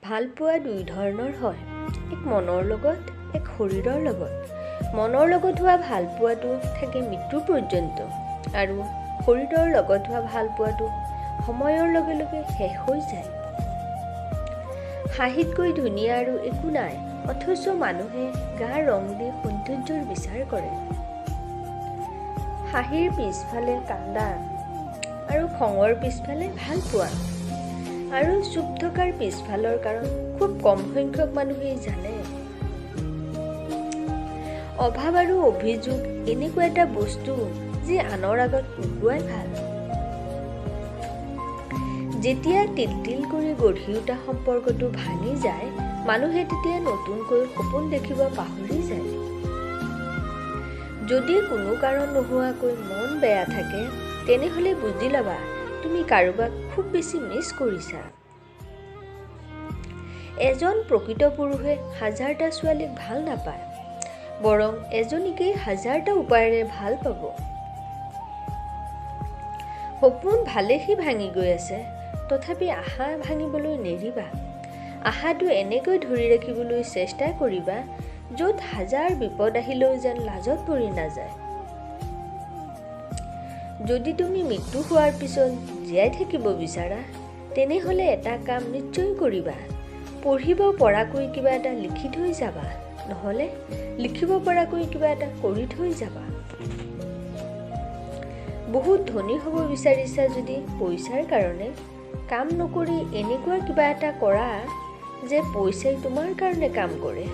ভালপোৱা দুই ধৰণৰ হয়, এক মনৰ লগত, এক শৰীৰৰ লগত। মনৰ লগত হোৱা ভালপোৱাটো থাকে মৃত্যু পৰ্যন্ত আৰু শৰীৰৰ লগত হোৱা ভালপোৱাটো সময়ৰ লগে লগে শেষ হৈ যায়। হাঁহিতকৈ ধুনীয়া আৰু একো নাই, অথচ মানুহে গাৰ ৰং দি সৌন্দৰ্যৰ বিচাৰ কৰে। হাঁহিৰ পিছফালে কান্দা আৰু খঙৰ পিছফালে ভালপোৱা আৰু চুপ থকাৰ পিছফালৰ কাৰণ খুব কম সংখ্যক মানুহেই জানে। অভাৱ আৰু অভিযোগ এনেকুৱা এটা বস্তু যি আনৰ আগত উলিওৱাই ভাল। যেতিয়া তিল কৰি গঢ়ি উঠা সম্পৰ্কটো ভাঙি যায়, মানুহে তেতিয়া নতুনকৈ সপোন দেখিব পাহৰি যায়। যদি কোনো কাৰণ নোহোৱাকৈ মন বেয়া থাকে, তেনেহ'লে বুজি ল'বা তুমি কাৰোবাক খুব বেছি মিছ কৰিছা। এজন প্ৰকৃত পুৰুষে হাজাৰটা ছোৱালীক ভাল নাপায়, বৰং এজনীকেই হাজাৰটা উপায়েৰে ভাল পাব। সপোন ভালেহি ভাঙি গৈ আছে, তথাপি আশা ভাঙিবলৈ নেৰিবা। আশাটো এনেকৈ ধৰি ৰাখিবলৈ চেষ্টা কৰিবা য'ত হাজাৰ বিপদ আহিলেও যেন লাজত পৰি নাযায়। যদি তুমি মৃত্যু হোৱাৰ পিছত জীয়াই থাকিব বিচাৰা, তেনেহ'লে এটা কাম নিশ্চয় কৰিবা, পঢ়িব পৰাকৈ কিবা এটা লিখি থৈ যাবা, নহ'লে লিখিব পৰাকৈ কিবা এটা কৰি থৈ যাবা। বহুত ধনী হ'ব বিচাৰিছা যদি পইচাৰ কাৰণে কাম নকৰি এনেকুৱা কিবা এটা কৰা যে পইচাই তোমাৰ কাৰণে কাম কৰে।